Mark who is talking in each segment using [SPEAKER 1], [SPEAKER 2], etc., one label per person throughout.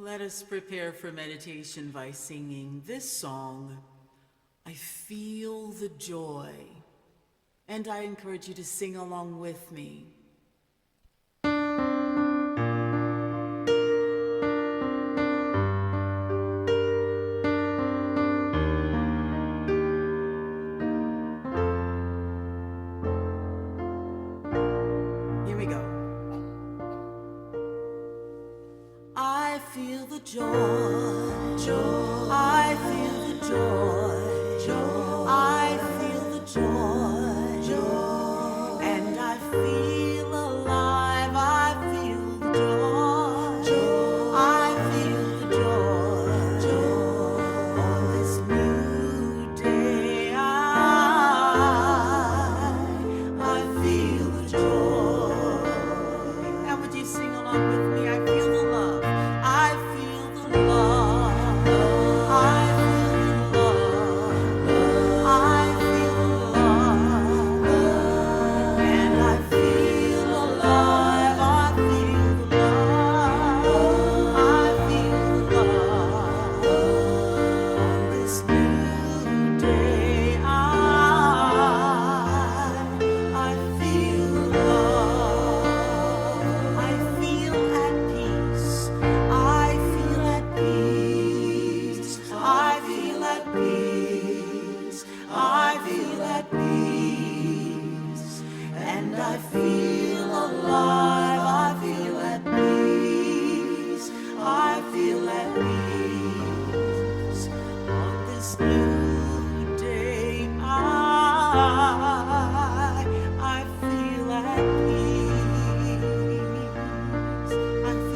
[SPEAKER 1] Let us prepare for meditation by singing this song, I Feel the Joy. And I encourage you to sing along with me. Here we go. I feel the joy, joy. I feel the joy, joy. I feel the joy, joy. And I feel alive. I feel the joy, joy. I feel the joy, joy. On this new day, I feel the joy. Now would you sing along with me? I feel the love. I feel the love. I feel the love. I feel the love. And I feel alive. I feel the love. I feel the love. On this new day, I feel love. I feel at peace. I feel at peace. I feel at peace. I feel at peace. And I feel alive. I feel at peace. I feel at peace. On this new day, I feel at peace.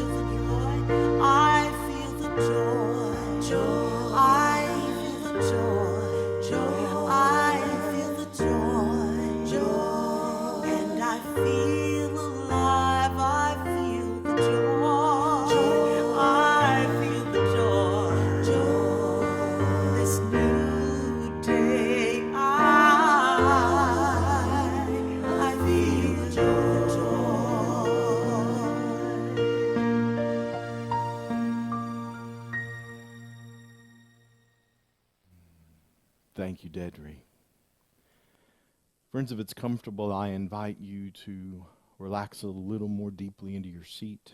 [SPEAKER 1] I feel the joy. I feel the joy. Joy. I feel the joy. Joy. I feel the joy. Joy. And I feel alive. I feel the joy. Joy. I feel the joy. Joy. This new day, I feel the joy.
[SPEAKER 2] Thank you, Deidrey. Friends, if it's comfortable, I invite you to relax a little more deeply into your seat.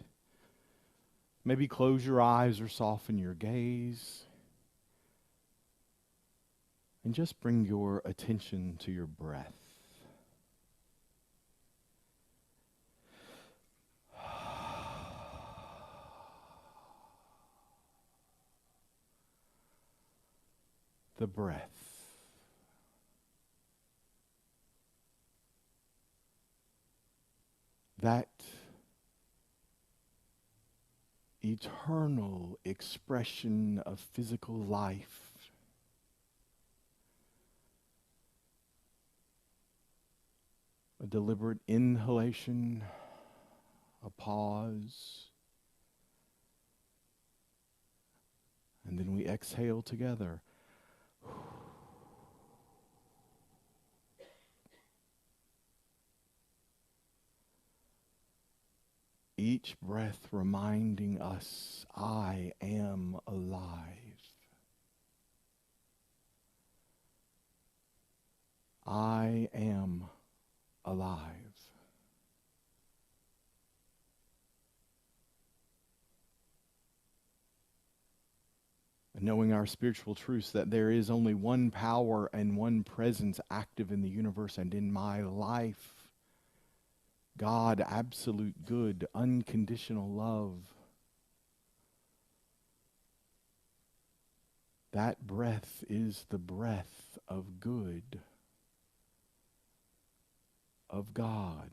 [SPEAKER 2] Maybe close your eyes or soften your gaze. And just bring your attention to your breath. The breath. That eternal expression of physical life. A deliberate inhalation, a pause, and then we exhale together. Each breath reminding us, I am alive. I am alive. And knowing our spiritual truths that there is only one power and one presence active in the universe and in my life. God, absolute good, unconditional love. That breath is the breath of good, of God,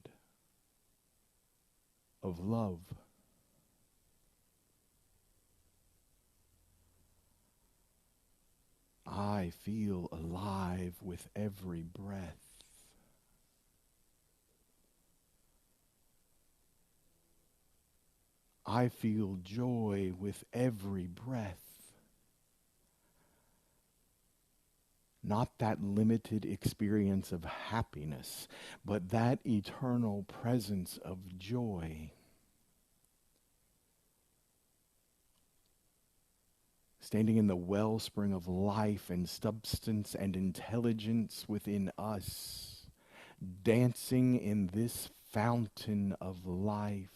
[SPEAKER 2] of love. I feel alive with every breath. I feel joy with every breath. Not that limited experience of happiness, but that eternal presence of joy. standing in the wellspring of life and substance and intelligence within us, dancing in this fountain of life.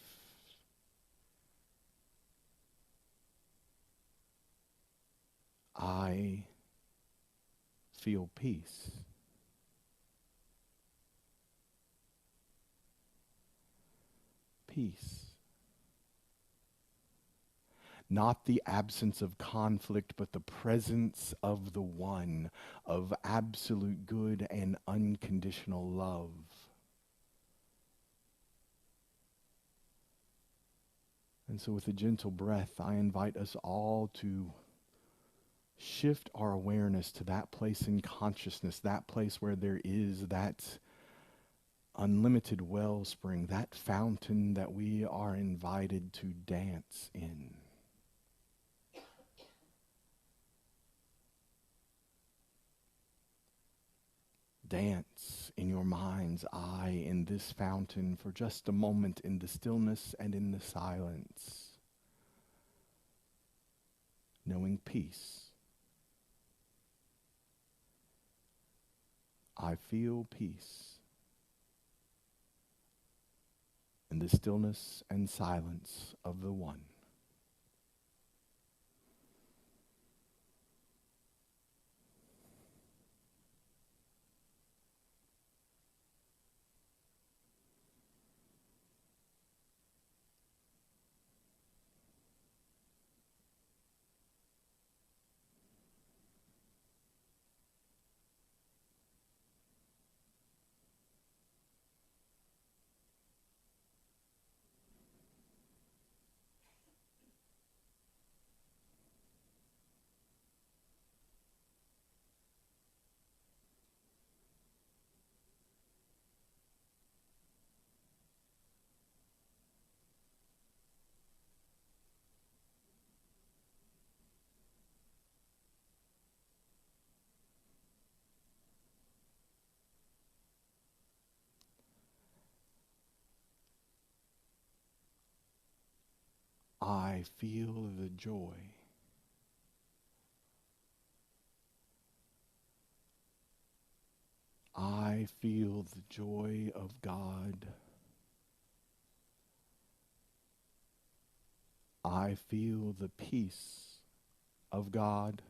[SPEAKER 2] I feel peace. Peace. Not the absence of conflict, but the presence of the one, of absolute good and unconditional love. And so with a gentle breath, I invite us all to shift our awareness to that place in consciousness, that place where there is that unlimited wellspring, that fountain that we are invited to dance in. Dance in your mind's eye in this fountain for just a moment in the stillness and in the silence, knowing peace. I feel peace in the stillness and silence of the one. I feel the joy. I feel the joy of God. I feel the peace of God.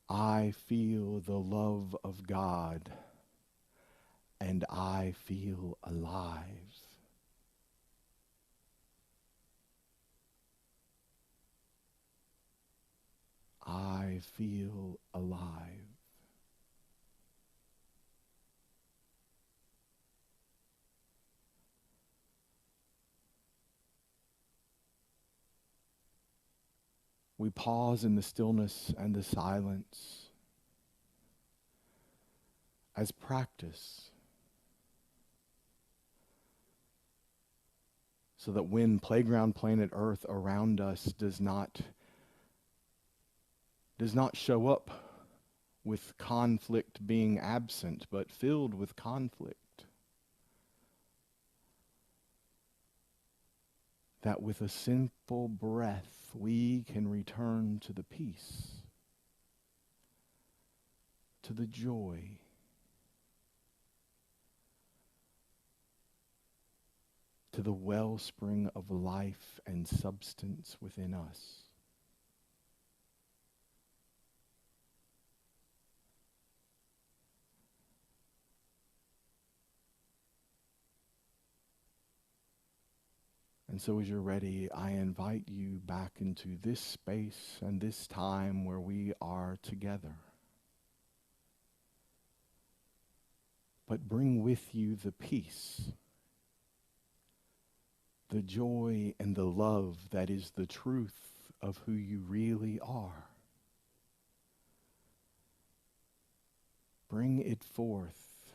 [SPEAKER 2] I feel the love of God, and I feel alive. I feel alive. We pause in the stillness and the silence as practice, so that when playground planet Earth around us does not show up with conflict being absent, but filled with conflict, that with a simple breath we can return to the peace, to the joy, to the wellspring of life and substance within us. And so as you're ready, I invite you back into this space and this time where we are together. But bring with you the peace, the joy and the love that is the truth of who you really are. Bring it forth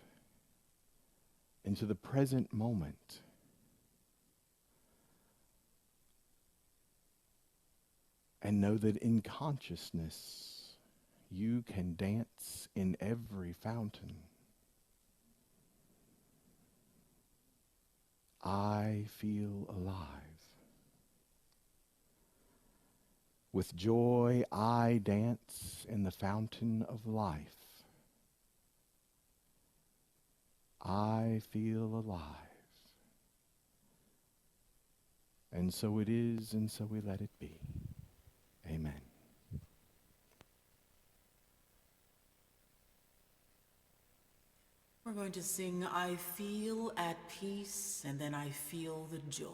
[SPEAKER 2] into the present moment. And know that in consciousness, you can dance in every fountain. I feel alive. With joy I dance in the fountain of life. I feel alive. And so it is, and so we let it be. Amen.
[SPEAKER 1] We're going to sing I Feel at Peace, and then I Feel the Joy.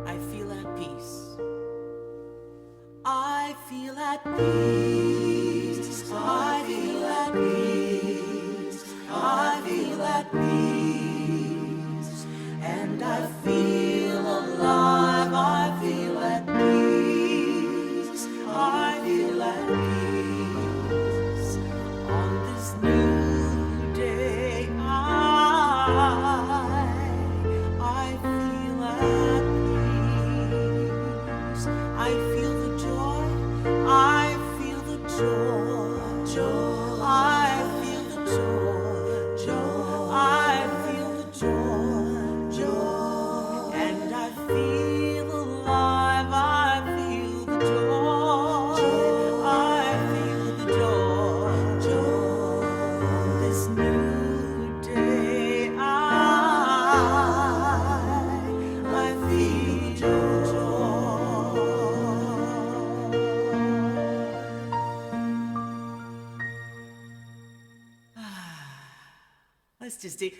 [SPEAKER 1] I feel at peace. I feel at peace. I feel at peace. I feel at peace. And I feel alive. I feel at peace. I feel at peace. On this new day, I feel at peace. I feel the joy. I feel the joy. Joy. I feel the joy. Joy. I feel the joy. Joy. And I feel alive. I feel the joy. I feel the joy. Joy. On this new day, I feel joy.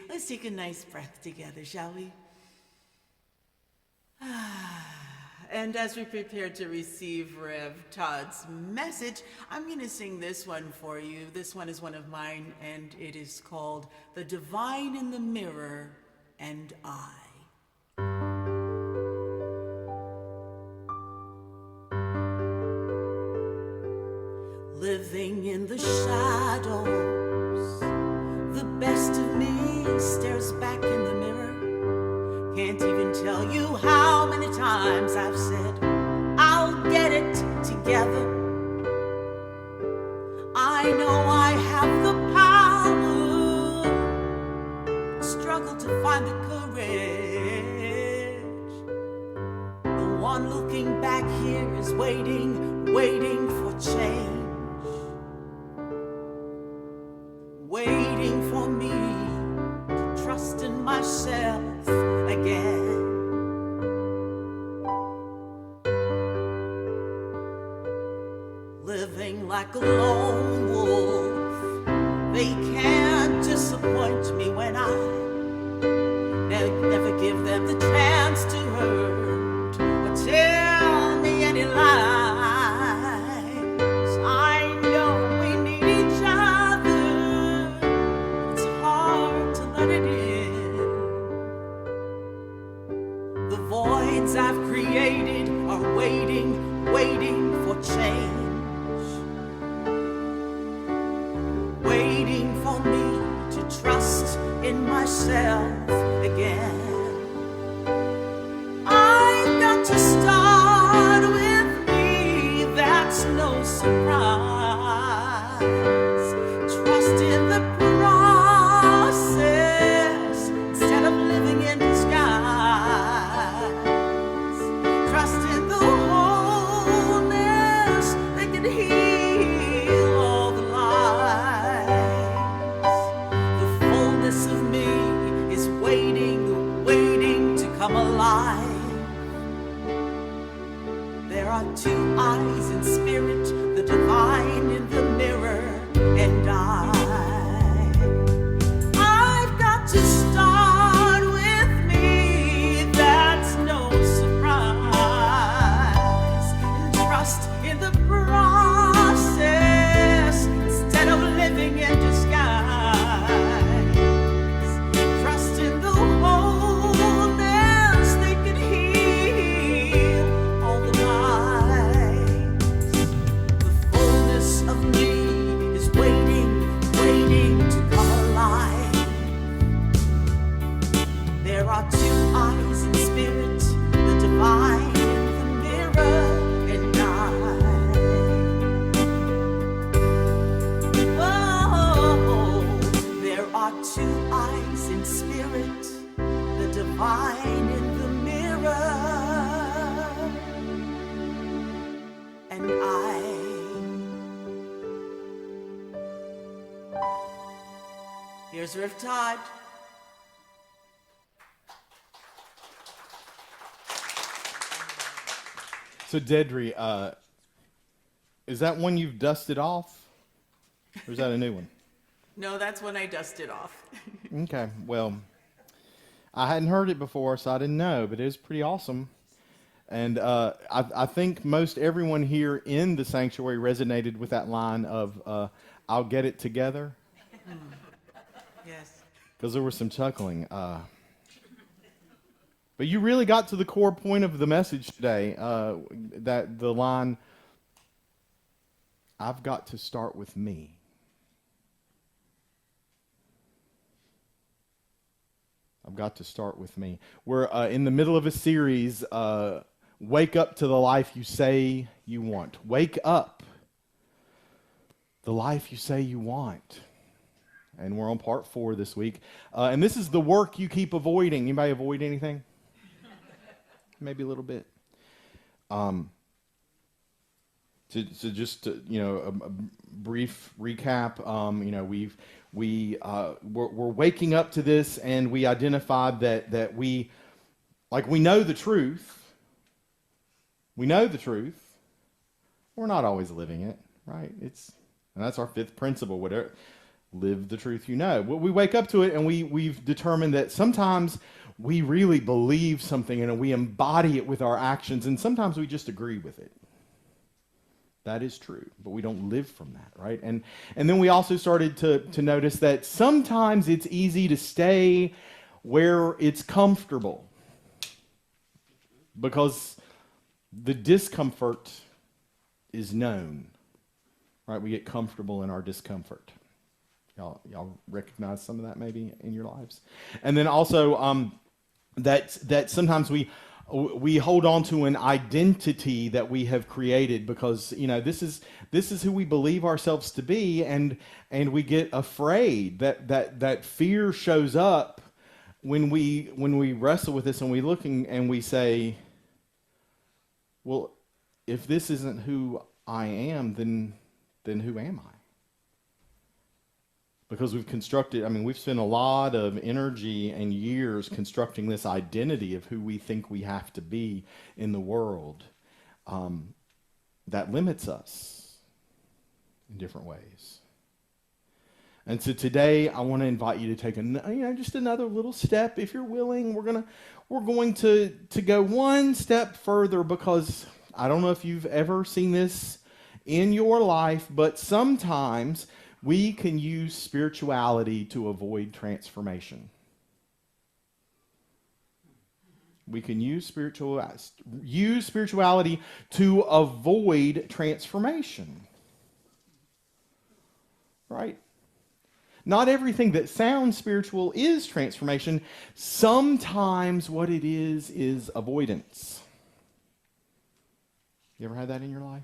[SPEAKER 1] Let's take a nice breath together, shall we? And as we prepare to receive Rev Todd's message, I'm going to sing this one for you. This one is one of mine, and it is called The Divine in the Mirror and I. Living in the shadows, the best of me stares back in the mirror. Can't even tell you how many times I've said, I'll get it together. I know I have the power, struggle to find the courage. The one looking back here is waiting for change. Waiting for me to trust in myself again. Living like a lone wolf, they can't disappoint me when I never give them the chance to hurt or tell me any lies. I know we need each other. It's hard to let it in. The voids I've created are waiting for change. Waiting for me to trust in myself again. I've got to start with me, that's no surprise. Trust in the process instead of living in disguise. Trust in the wholeness that can heal all the lies. The fullness of me is waiting to come alive. There are two eyes in spirit, the divine in the mirror, and I've got to start with me, that's no surprise. And trust in the process instead of living in disguise. Trust in the wholeness that can heal all the lies. The fullness of me is waiting to come alive. There are two eyes in spirit, the divine in the mirror, and I. two eyes in spirit, the divine in the mirror, and here's Riff Todd.
[SPEAKER 2] So Deidrey, is that one you've dusted off? Or is that a new one?
[SPEAKER 1] No, that's when I dusted off.
[SPEAKER 2] Okay, well, I hadn't heard it before, so I didn't know, but it was pretty awesome. And I think most everyone here in the sanctuary resonated with that line of, I'll get it together.
[SPEAKER 1] Yes.
[SPEAKER 2] Because there was some chuckling. But you really got to the core point of the message today, that the line, I've got to start with me. I've got to start with me. We're in the middle of a series, Wake Up to the Life You Say You Want. Wake up the life you say you want. And we're on part 4 this week. And this is the work you keep avoiding. Anybody avoid anything? Maybe a little bit. So just to, a brief recap. We're waking up to this, and we identified that we know the truth. We know the truth. We're not always living it, right? And that's our 5th principle. Whatever, live the truth you know. Well, we wake up to it, and we've determined that sometimes we really believe something and we embody it with our actions, and sometimes we just agree with it. That is true, but we don't live from that, right? And then we also started to notice that sometimes it's easy to stay where it's comfortable because the discomfort is known, right? We get comfortable in our discomfort. Y'all recognize some of that maybe in your lives? And then also that sometimes we hold on to an identity that we have created because this is who we believe ourselves to be, and we get afraid that fear shows up when we wrestle with this, and we look and we say, well, if this isn't who I am, then who am I? Because we've spent a lot of energy and years constructing this identity of who we think we have to be in the world, that limits us in different ways. And so today, I want to invite you to take just another little step, if you're willing. We're going to go one step further, because I don't know if you've ever seen this in your life, but sometimes we can use spirituality to avoid transformation. We can use spirituality to avoid transformation. Right? Not everything that sounds spiritual is transformation. Sometimes what it is avoidance. You ever had that in your life?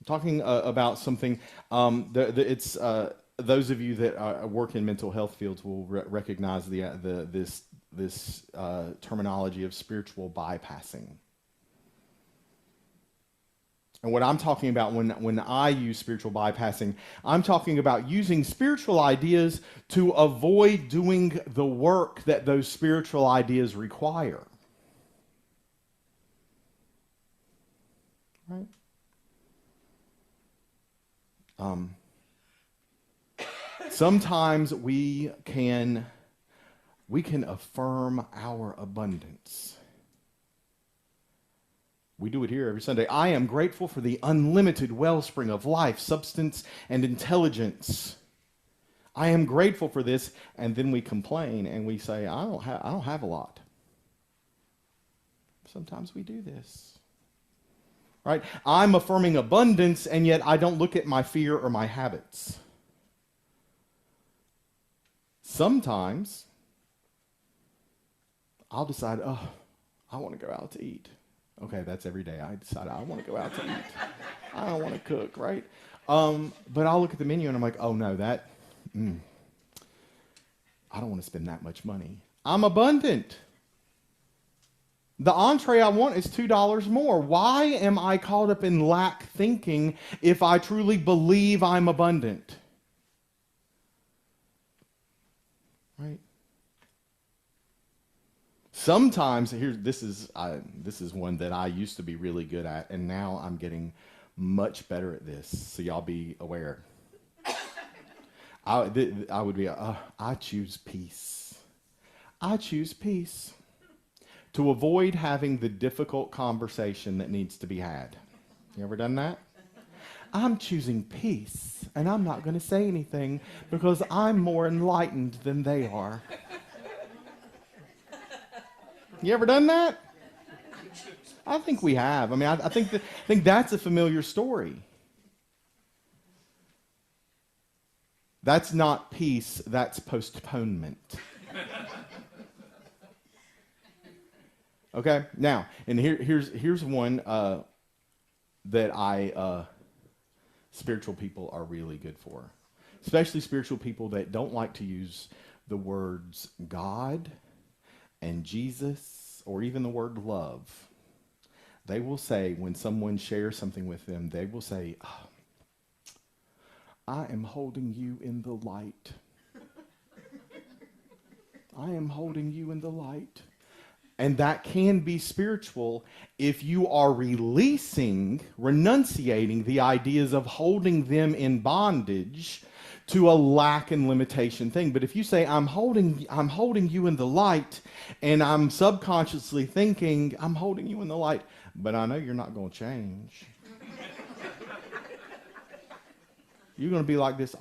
[SPEAKER 2] Talking about something, it's those of you that work in mental health fields will recognize this terminology of spiritual bypassing. And what I'm talking about when I use spiritual bypassing, I'm talking about using spiritual ideas to avoid doing the work that those spiritual ideas require. Right? Sometimes we can affirm our abundance. We do it here every Sunday. I am grateful for the unlimited wellspring of life, substance, and intelligence. I am grateful for this, and then we complain and we say, I don't have a lot. Sometimes we do this. Right? I'm affirming abundance, and yet I don't look at my fear or my habits. Sometimes I'll decide, I want to go out to eat. Okay, that's every day. I decide I want to go out to eat. I don't want to cook, right? But I'll look at the menu and I'm like, oh no, I don't want to spend that much money. I'm abundant. The entree I want is $2 more. Why am I caught up in lack thinking if I truly believe I'm abundant? Right? Sometimes this is one that I used to be really good at, and now I'm getting much better at this. So y'all be aware. I choose peace. I choose peace to avoid having the difficult conversation that needs to be had. You ever done that? I'm choosing peace, and I'm not going to say anything because I'm more enlightened than they are. You ever done that? I think we have. I mean, I think that's a familiar story. That's not peace, that's postponement. Okay? Now, and here's one that spiritual people are really good for. Especially spiritual people that don't like to use the words God and Jesus or even the word love. They will say, when someone shares something with them, they will say, oh, I am holding you in the light. I am holding you in the light. And that can be spiritual if you are renunciating the ideas of holding them in bondage to a lack and limitation thing. But if you say, I'm holding you in the light, and I'm subconsciously thinking, I'm holding you in the light, but I know you're not going to change. You're going to be like this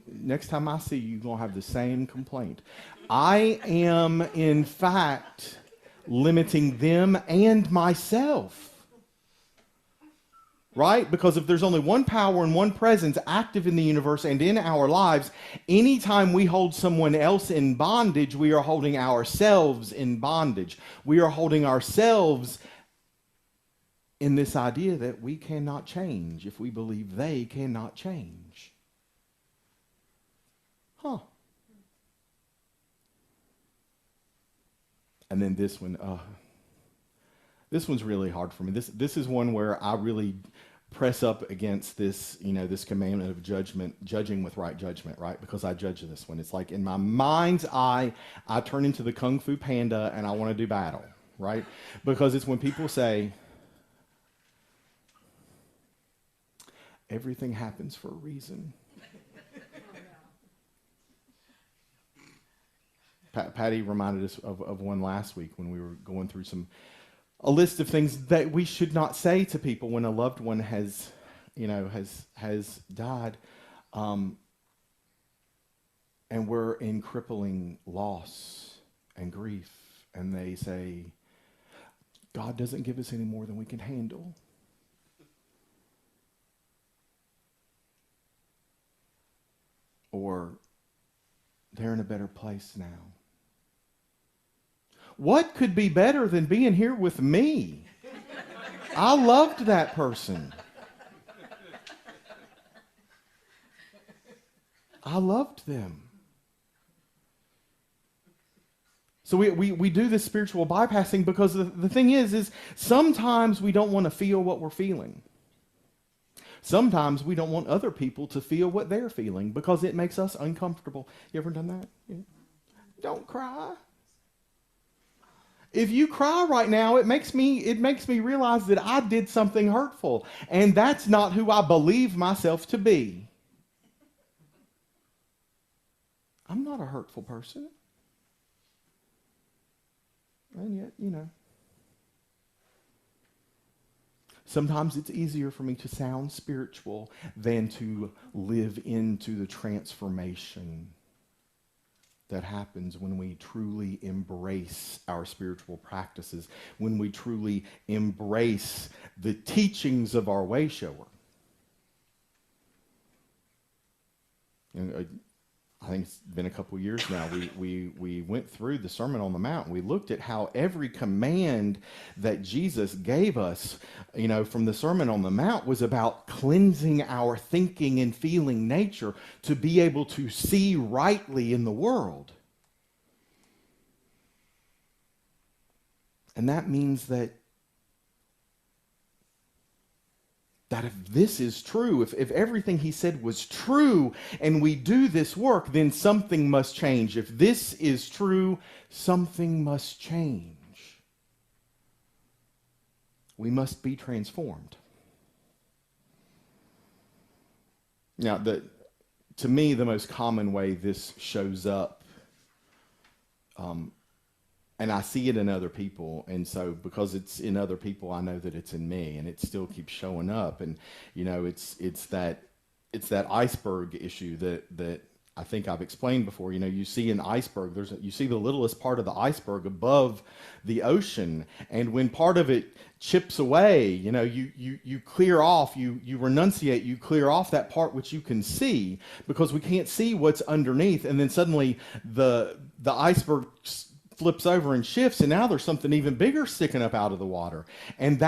[SPEAKER 2] next time I see you, you're going to have the same complaint. I am, in fact, limiting them and myself. Right? Because if there's only one power and one presence active in the universe and in our lives, anytime we hold someone else in bondage, we are holding ourselves in bondage. We are holding ourselves in this idea that we cannot change if we believe they cannot change. Huh. And then this one, this one's really hard for me. This is one where I really press up against this, this commandment of judging with right judgment, right? Because I judge this one. It's like in my mind's eye, I turn into the Kung Fu Panda and I want to do battle, right? Because it's when people say, everything happens for a reason. Patty reminded us of one last week when we were going through a list of things that we should not say to people when a loved one has died, and we're in crippling loss and grief, and they say, God doesn't give us any more than we can handle. Or they're in a better place now. What could be better than being here with me? I loved that person. I loved them. So we do this spiritual bypassing because the thing is sometimes we don't want to feel what we're feeling. Sometimes we don't want other people to feel what they're feeling because it makes us uncomfortable. You ever done that? Yeah. Don't cry. If you cry right now, it makes me realize that I did something hurtful, and that's not who I believe myself to be. I'm not a hurtful person. And yet, sometimes it's easier for me to sound spiritual than to live into the transformation that happens when we truly embrace our spiritual practices, when we truly embrace the teachings of our way shower. And I think it's been a couple years now, we went through the Sermon on the Mount. We looked at how every command that Jesus gave us, from the Sermon on the Mount was about cleansing our thinking and feeling nature to be able to see rightly in the world. And that means that if this is true, if everything he said was true, and we do this work, then something must change. If this is true, something must change. We must be transformed. Now, to me, the most common way this shows up, and I see it in other people, and so because it's in other people, I know that it's in me, and it still keeps showing up. And it's that iceberg issue that I think I've explained before. You see an iceberg, you see the littlest part of the iceberg above the ocean, and when part of it chips away, you clear off, you renunciate, you clear off that part which you can see, because we can't see what's underneath, and then suddenly the iceberg flips over and shifts, and now there's something even bigger sticking up out of the water. And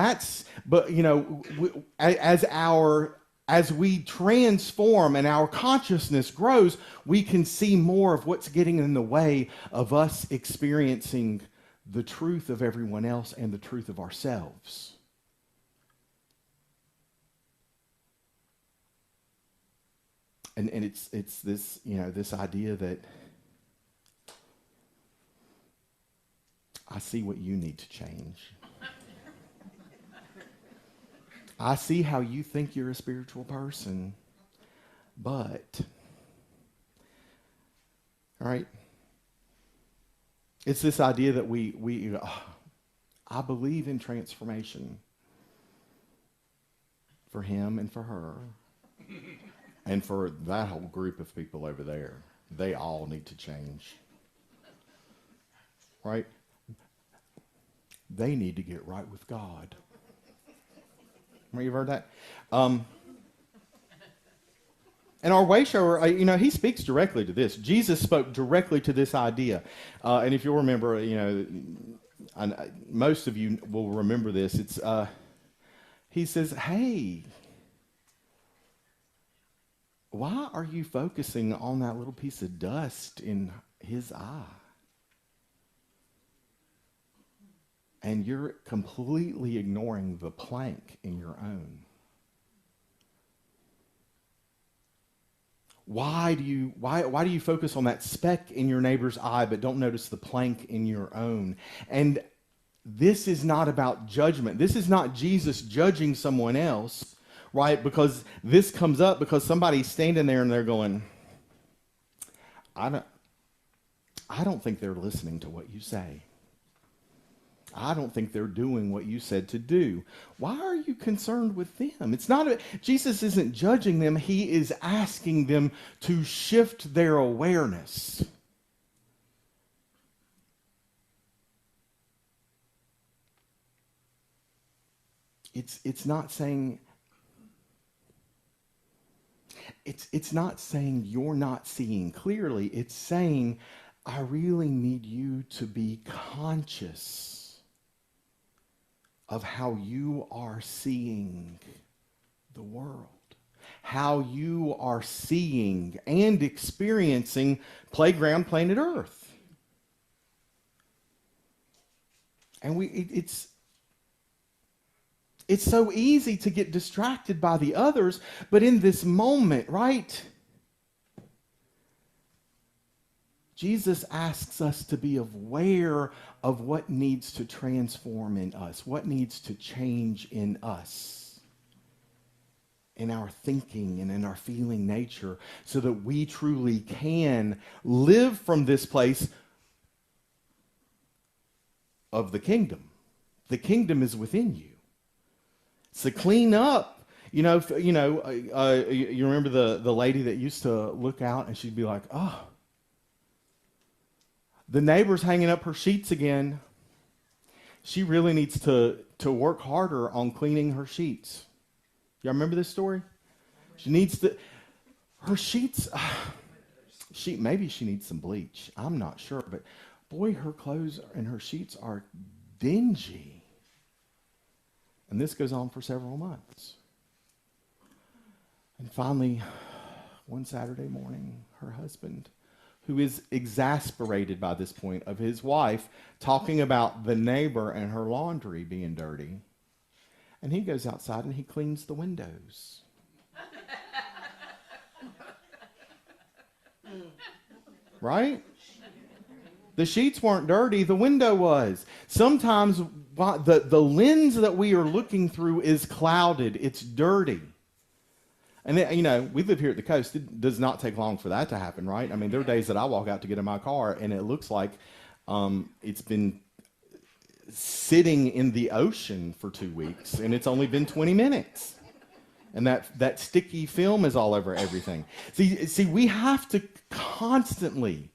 [SPEAKER 2] as we transform and our consciousness grows, we can see more of what's getting in the way of us experiencing the truth of everyone else and the truth of ourselves. And it's this, this idea that I see what you need to change. I see how you think you're a spiritual person, but, all right, it's this idea that I believe in transformation for him and for her and for that whole group of people over there. They all need to change, right? They need to get right with God. You've heard that? And our way shower, he speaks directly to this. Jesus spoke directly to this idea. And if you'll remember, most of you will remember this. He says, hey, why are you focusing on that little piece of dust in his eye? And you're completely ignoring the plank in your own. Why do you focus on that speck in your neighbor's eye but don't notice the plank in your own? And this is not about judgment. This is not Jesus judging someone else, right? Because this comes up because somebody's standing there and they're going, I don't think they're listening to what you say. I don't think they're doing what you said to do. Why are you concerned with them? Jesus isn't judging them. He is asking them to shift their awareness. It's not saying you're not seeing clearly. It's saying I really need you to be conscious of how you are seeing the world, how you are seeing and experiencing playground planet Earth. And it's so easy to get distracted by the others, but in this moment, right? Jesus asks us to be aware of what needs to transform in us, what needs to change in us, in our thinking and in our feeling nature, so that we truly can live from this place of the kingdom. The kingdom is within you. So clean up. You remember the lady that used to look out and she'd be like, oh, the neighbor's hanging up her sheets again. She really needs to work harder on cleaning her sheets. Y'all remember this story? She needs to, her sheets, maybe she needs some bleach. I'm not sure, but boy, her clothes and her sheets are dingy. And this goes on for several months. And finally, one Saturday morning, her husband, who is exasperated by this point of his wife talking about the neighbor and her laundry being dirty, and he goes outside and he cleans the windows. Right? The sheets weren't dirty, the window was. Sometimes the lens that we are looking through is clouded, it's dirty. And, we live here at the coast. It does not take long for that to happen, right? I mean, there are days that I walk out to get in my car, and it looks like it's been sitting in the ocean for 2 weeks, and it's only been 20 minutes. And that sticky film is all over everything. See, we have to constantly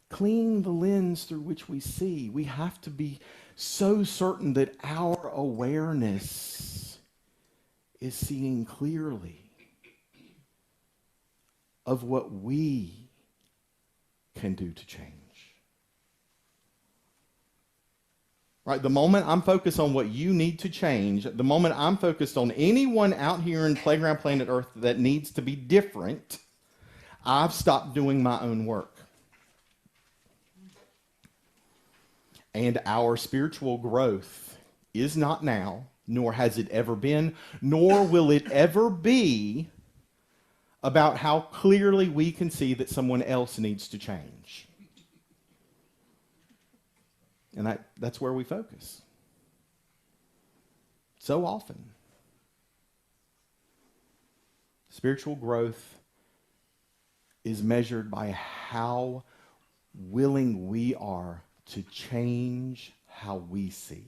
[SPEAKER 2] clean the lens through which we see. We have to be so certain that our awareness is seeing clearly of what we can do to change. Right? The moment I'm focused on what you need to change, the moment I'm focused on anyone out here in Playground Planet Earth that needs to be different, I've stopped doing my own work. And our spiritual growth is not now, nor has it ever been, nor will it ever be about how clearly we can see that someone else needs to change. And that's where we focus. So often. Spiritual growth is measured by how willing we are to change how we see.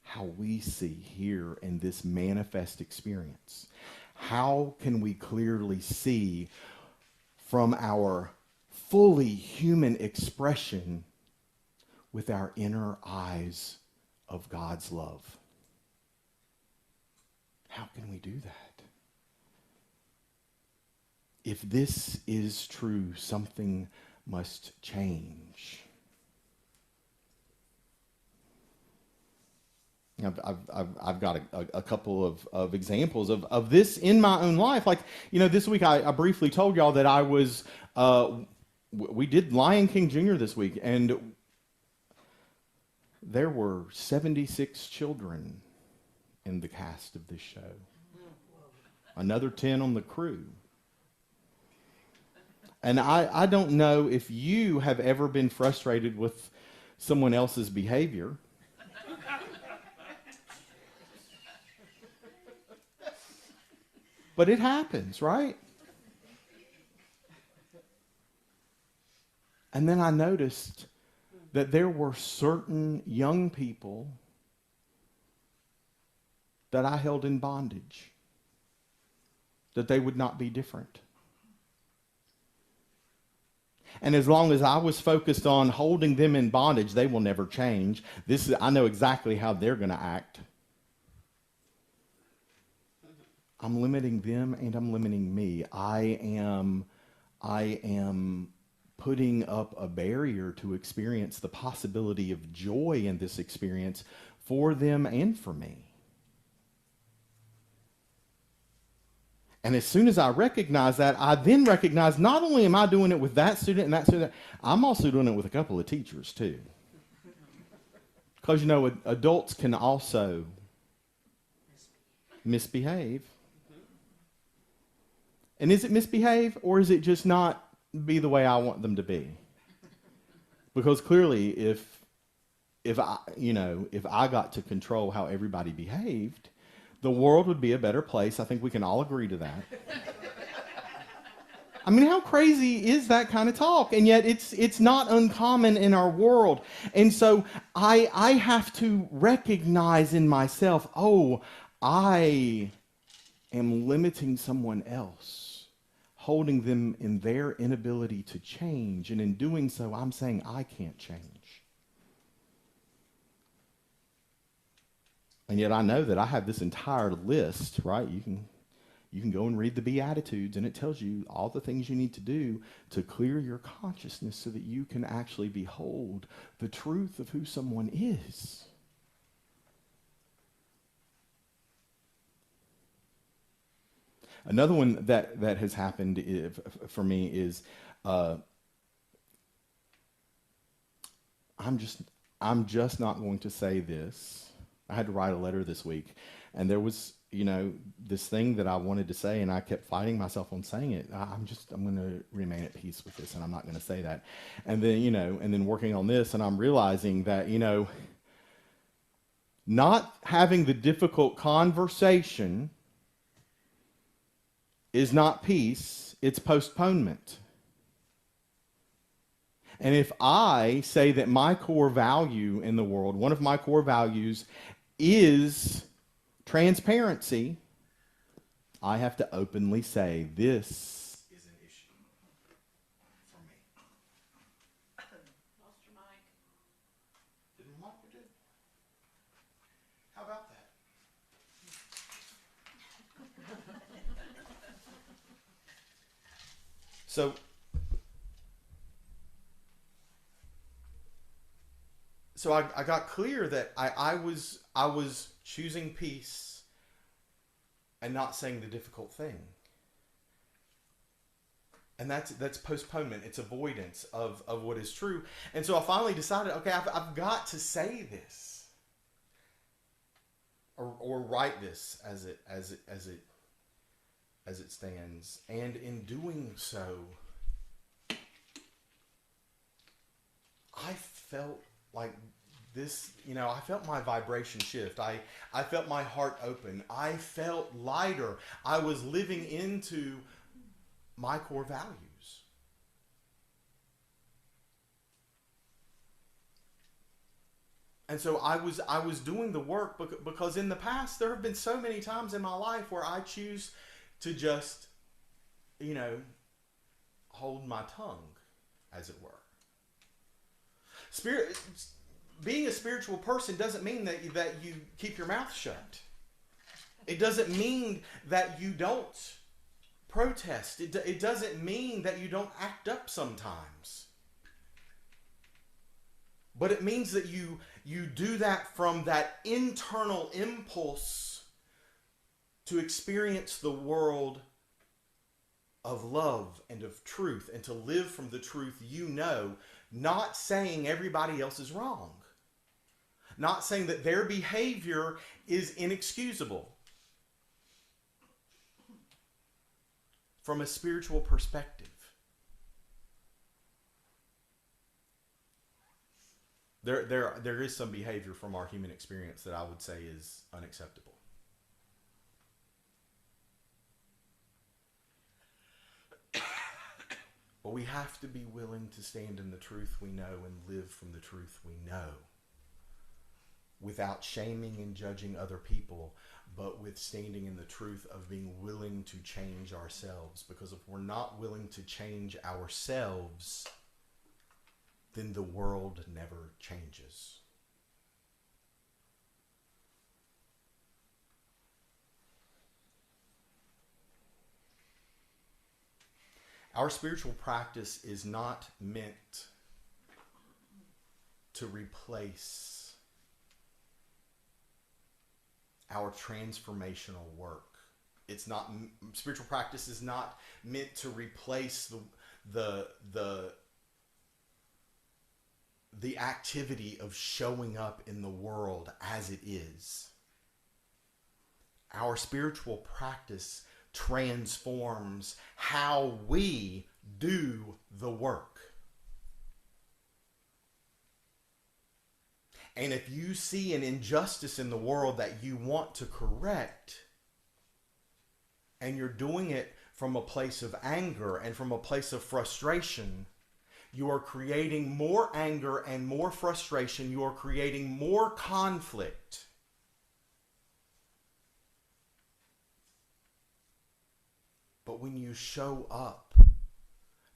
[SPEAKER 2] How we see here in this manifest experience. How can we clearly see from our fully human expression with our inner eyes of God's love? How can we do that? If this is true, something must change. I've got a couple of examples of this in my own life. Like, this week I briefly told y'all that I was, we did Lion King Jr. this week, and there were 76 children in the cast of this show. Another 10 on the crew. And I don't know if you have ever been frustrated with someone else's behavior. But it happens, right? And then I noticed that there were certain young people that I held in bondage, that they would not be different. And as long as I was focused on holding them in bondage, they will never change. I know exactly how they're going to act. I'm limiting them and I'm limiting me. I am putting up a barrier to experience the possibility of joy in this experience for them and for me. And as soon as I recognize that, I then recognize not only am I doing it with that student and that student, I'm also doing it with a couple of teachers too. Because, adults can also misbehave. And is it misbehave, or is it just not be the way I want them to be? Because clearly, if I got to control how everybody behaved, the world would be a better place. I think we can all agree to that. I mean, how crazy is that kind of talk? And yet it's not uncommon in our world. And so I have to recognize in myself, I am limiting someone else, holding them in their inability to change. And in doing so, I'm saying I can't change. And yet I know that I have this entire list, right? You You can go and read the Beatitudes, and it tells you all the things you need to do to clear your consciousness so that you can actually behold the truth of who someone is. Another one that has happened for me is I'm just not going to say this. I had to write a letter this week, and there was, this thing that I wanted to say, and I kept fighting myself on saying it. I'm going to remain at peace with this, and I'm not going to say that. And then, and then working on this, and I'm realizing that, not having the difficult conversation is not peace, it's postponement. And if I say that my core value in the world, one of my core values is transparency, I have to openly say this is an issue for me.
[SPEAKER 1] Lost your mic.
[SPEAKER 2] Didn't want to do. How about that? So I got clear that I was choosing peace and not saying the difficult thing. And that's postponement. It's avoidance of what is true. And so I finally decided, okay, I've got to say this, or write this as it stands. And in doing so, I felt like this, I felt my vibration shift. I felt my heart open. I felt lighter. I was living into my core values. And so I was doing the work because in the past there have been so many times in my life where I choose to just, hold my tongue, as it were. Being a spiritual person doesn't mean that you keep your mouth shut. It doesn't mean that you don't protest. It doesn't mean that you don't act up sometimes. But it means that you do that from that internal impulse to experience the world of love and of truth, and to live from the truth not saying everybody else is wrong. Not saying that their behavior is inexcusable. From a spiritual perspective. There is some behavior from our human experience that I would say is unacceptable. But we have to be willing to stand in the truth we know and live from the truth we know. Without shaming and judging other people, but with standing in the truth of being willing to change ourselves. Because if we're not willing to change ourselves, then the world never changes. Our spiritual practice is not meant to replace our transformational work. Spiritual practice is not meant to replace the activity of showing up in the world as it is. Our spiritual practice transforms how we do the work. And if you see an injustice in the world that you want to correct, and you're doing it from a place of anger and from a place of frustration, you are creating more anger and more frustration. You are creating more conflict. But when you show up,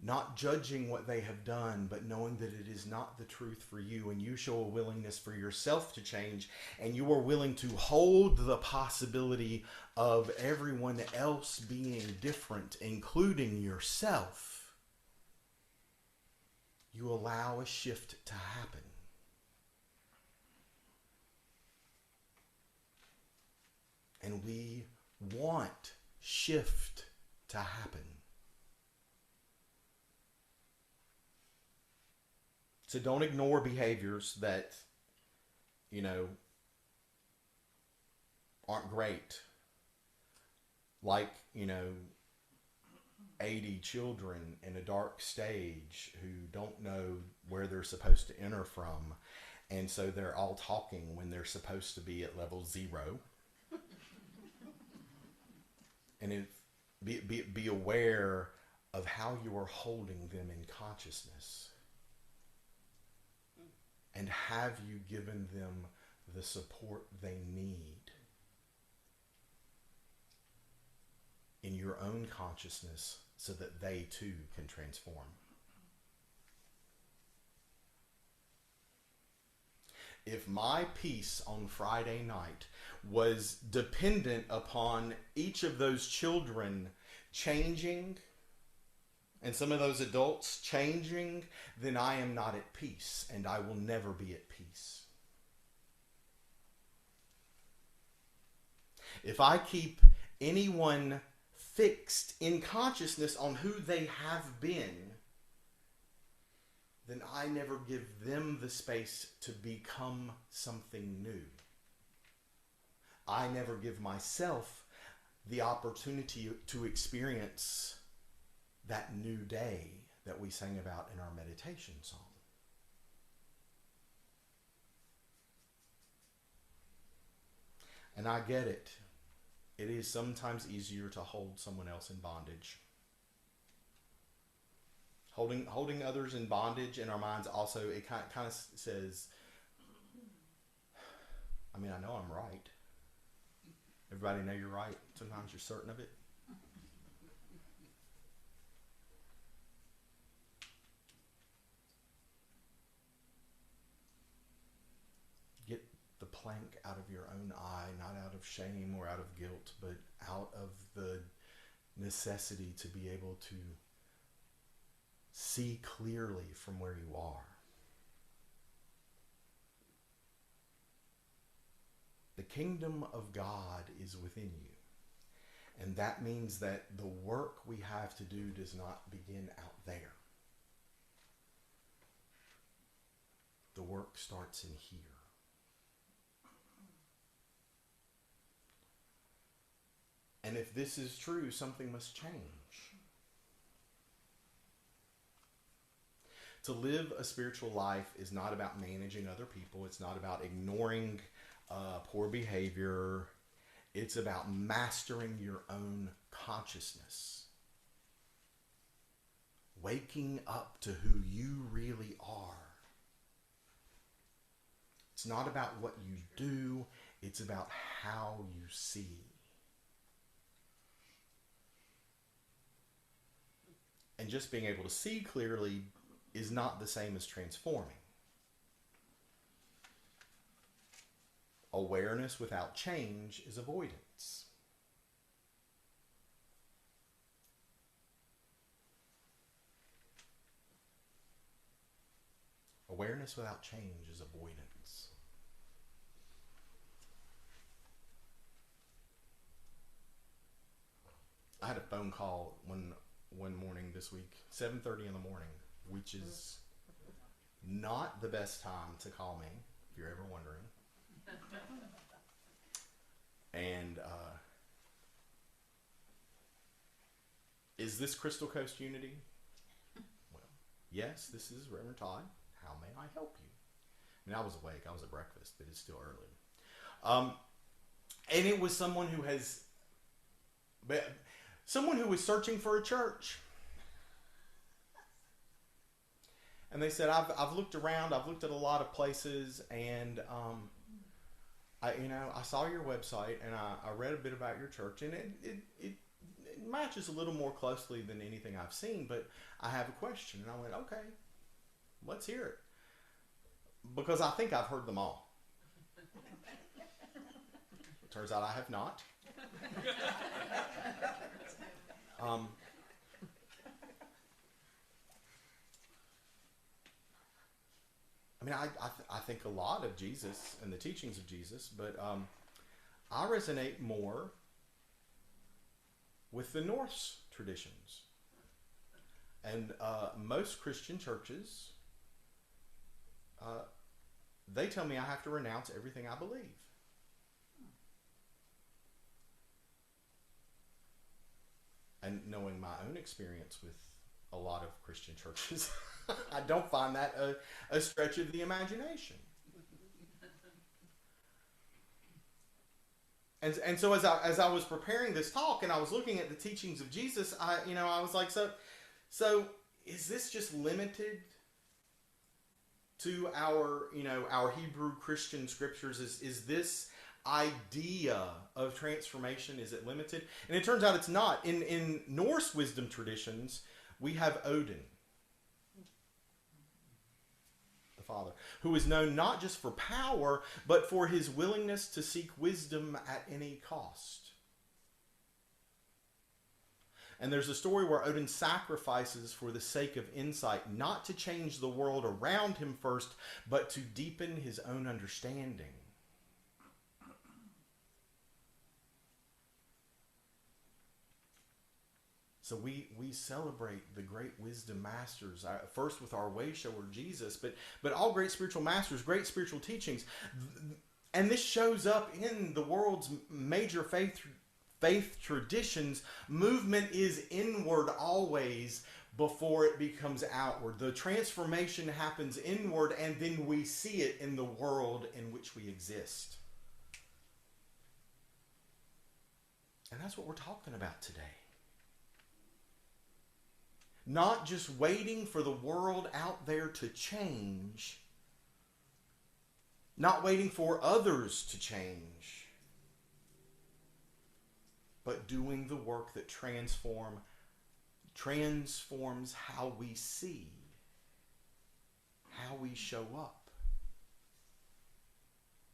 [SPEAKER 2] not judging what they have done, but knowing that it is not the truth for you, and you show a willingness for yourself to change, and you are willing to hold the possibility of everyone else being different, including yourself, you allow a shift to happen. And we want shift to happen. So don't ignore behaviors that, aren't great. Like, 80 children in a dark stage who don't know where they're supposed to enter from. And so they're all talking when they're supposed to be at level 0. And be aware of how you are holding them in consciousness. And have you given them the support they need in your own consciousness so that they too can transform? If my peace on Friday night was dependent upon each of those children changing and some of those adults changing, then I am not at peace, and I will never be at peace. If I keep anyone fixed in consciousness on who they have been, then I never give them the space to become something new. I never give myself the opportunity to experience that new day that we sang about in our meditation song. And I get it. It is sometimes easier to hold someone else in bondage. Holding others in bondage in our minds also, it kind of says, I know I'm right. Everybody know you're right. Sometimes you're certain of it. Get the plank out of your own eye, not out of shame or out of guilt, but out of the necessity to be able to see clearly from where you are. The kingdom of God is within you. And that means that the work we have to do does not begin out there. The work starts in here. And if this is true, something must change. To live a spiritual life is not about managing other people. It's not about ignoring poor behavior. It's about mastering your own consciousness. Waking up to who you really are. It's not about what you do. It's about how you see. And just being able to see clearly is not the same as transforming. Awareness without change is avoidance. Awareness without change is avoidance. I had a phone call one morning this week, 7:30 in the morning, which is not the best time to call me, if you're ever wondering. And is this Crystal Coast Unity? Well, yes, this is Reverend Todd. How may I help you? I was awake. I was at breakfast, but it's still early. And it was someone who was searching for a church. And they said, I've looked around, I've looked at a lot of places, and I saw your website, and I read a bit about your church, and
[SPEAKER 3] it matches a little more closely than anything I've seen, but I have a question. And I went, okay, let's hear it. Because I think I've heard them all. Turns out I have not. I mean, I think a lot of Jesus and the teachings of Jesus, but I resonate more with the Norse traditions. And most Christian churches, they tell me I have to renounce everything I believe. And knowing my own experience with a lot of Christian churches, I don't find that a stretch of the imagination. And so as I was preparing this talk and I was looking at the teachings of Jesus, I was like, so is this just limited to our Hebrew Christian scriptures? Is this idea of transformation, is it limited? And it turns out it's not. In Norse wisdom traditions, we have Odin, the father, who is known not just for power, but for his willingness to seek wisdom at any cost. And there's a story where Odin sacrifices for the sake of insight, not to change the world around him first, but to deepen his own understanding. So we celebrate the great wisdom masters, first with our way shower Jesus, but all great spiritual masters, great spiritual teachings. And this shows up in the world's major faith traditions. Movement is inward always before it becomes outward. The transformation happens inward, and then we see it in the world in which we exist. And that's what we're talking about today. Not just waiting for the world out there to change. Not waiting for others to change. But doing the work that transforms how we see, how we show up.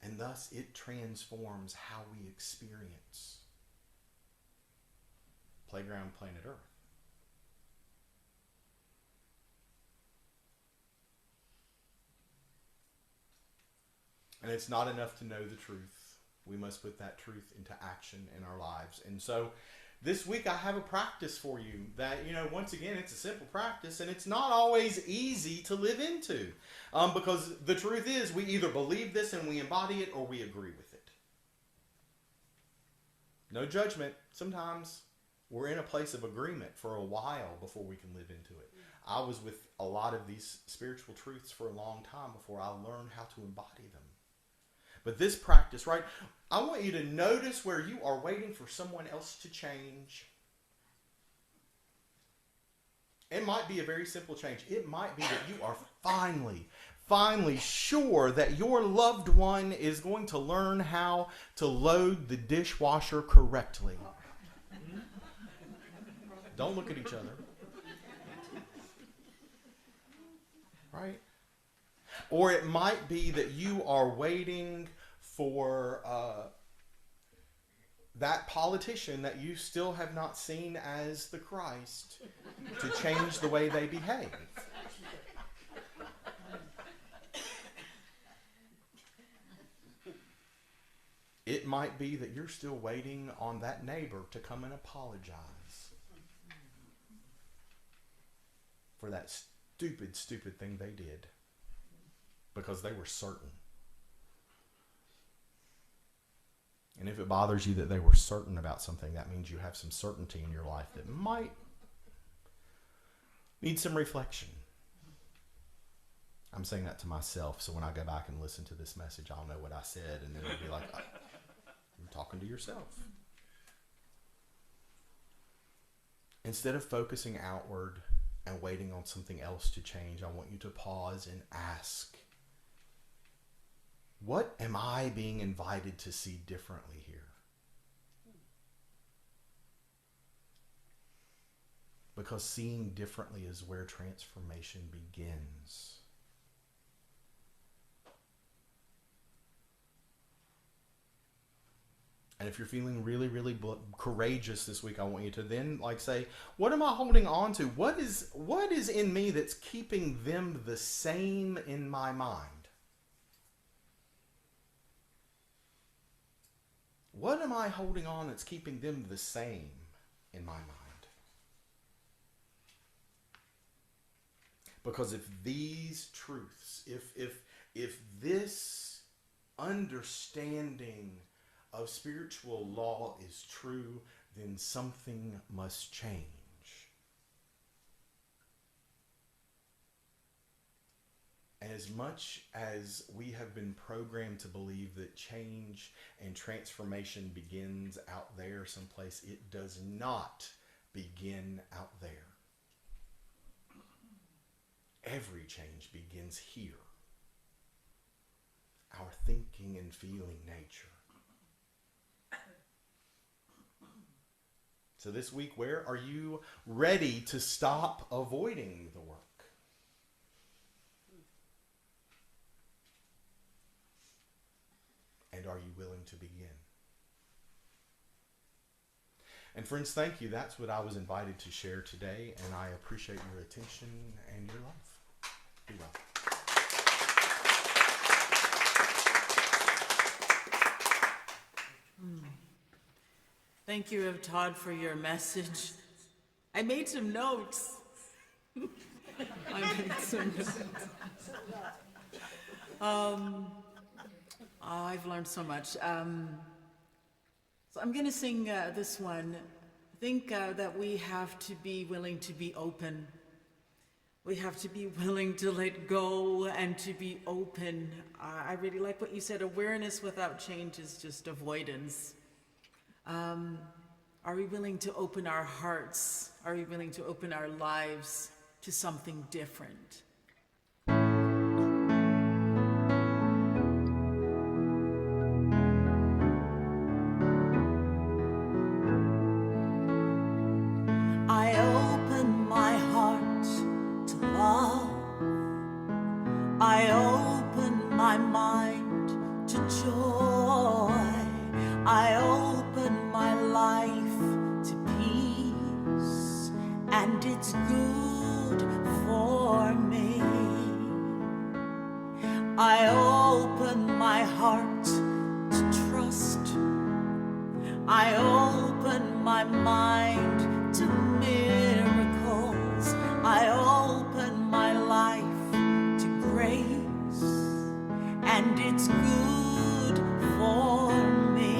[SPEAKER 3] And thus it transforms how we experience Playground Planet Earth. And it's not enough to know the truth. We must put that truth into action in our lives. And so this week I have a practice for you that, once again, it's a simple practice, and it's not always easy to live into. Because the truth is, we either believe this and we embody it, or we agree with it. No judgment. Sometimes we're in a place of agreement for a while before we can live into it. I was with a lot of these spiritual truths for a long time before I learned how to embody them. But this practice, right? I want you to notice where you are waiting for someone else to change. It might be a very simple change. It might be that you are finally sure that your loved one is going to learn how to load the dishwasher correctly. Don't look at each other. Right? Or it might be that you are waiting for that politician that you still have not seen as the Christ to change the way they behave. It might be that you're still waiting on that neighbor to come and apologize for that stupid thing they did. Because they were certain. And if it bothers you that they were certain about something, that means you have some certainty in your life that might need some reflection. I'm saying that to myself, so when I go back and listen to this message, I'll know what I said, and then it'll be like, you're talking to yourself. Instead of focusing outward and waiting on something else to change, I want you to pause and ask, what am I being invited to see differently here? because seeing differently is where transformation begins. And if you're feeling really, really courageous this week, I want you to then say, what am I holding on to? What is in me that's keeping them the same in my mind? What am I holding on that's keeping them the same in my mind? Because if these truths, if this understanding of spiritual law is true, then something must change. And as much as we have been programmed to believe that change and transformation begins out there someplace, it does not begin out there. Every change begins here. Our thinking and feeling nature. So this week, where are you ready to stop avoiding the work? And are you willing to begin? And friends, thank you. That's what I was invited to share today, and I appreciate your attention and your love. Be well.
[SPEAKER 4] Thank you, Todd, for your message. I made some notes. I've learned so much. So I'm going to sing this one. I think that we have to be willing to be open. We have to be willing to let go and to be open. I really like what you said. Awareness without change is just avoidance. Are we willing to open our hearts? Are we willing to open our lives to something different?
[SPEAKER 1] I open my heart to love. I open my mind to joy. I open my life to peace, and it's good for me. I open my heart to trust. I open my mind to miracles. I open my life to grace, and it's good for me.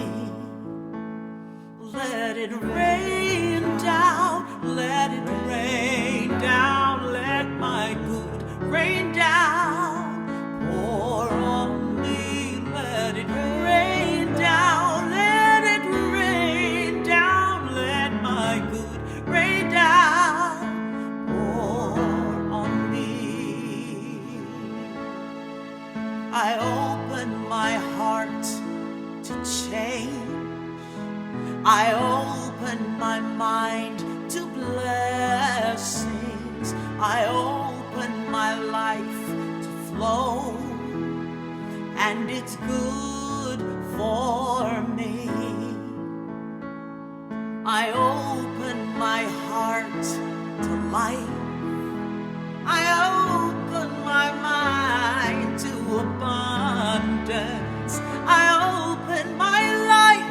[SPEAKER 1] Let it rain down, let it rain down, let my good rain down, pour on me. Let it rain down, let it rain down, let my good rain down, pour on me. I open my heart to change. I open my mind to blessings. I open my life to flow, and it's good for me. I open my heart to life. I open my mind to abundance. I open my life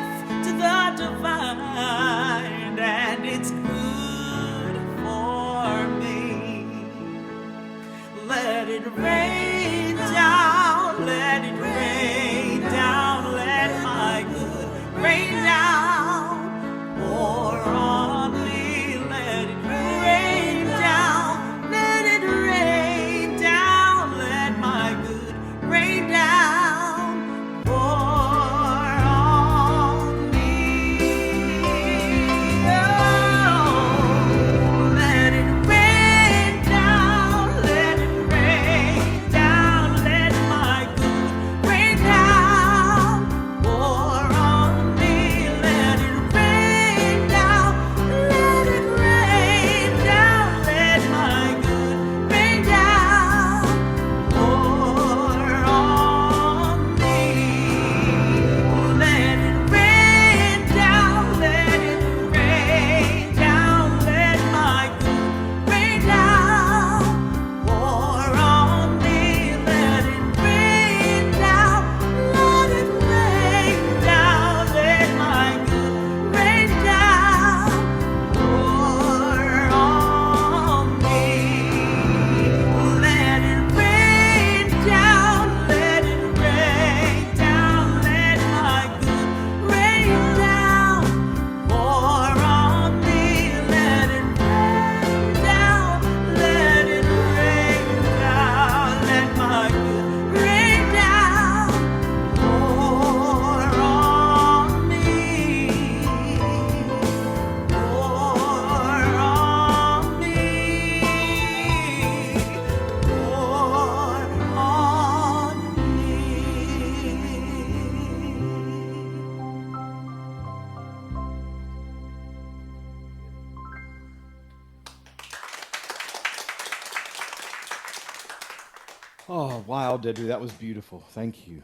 [SPEAKER 1] to the divine, and it's good for me. Let it rain down, let it rain down, let my good rain down, pour on me. Let it rain down, let it rain
[SPEAKER 2] Oh, wow, Deidrey, that was beautiful. Thank you.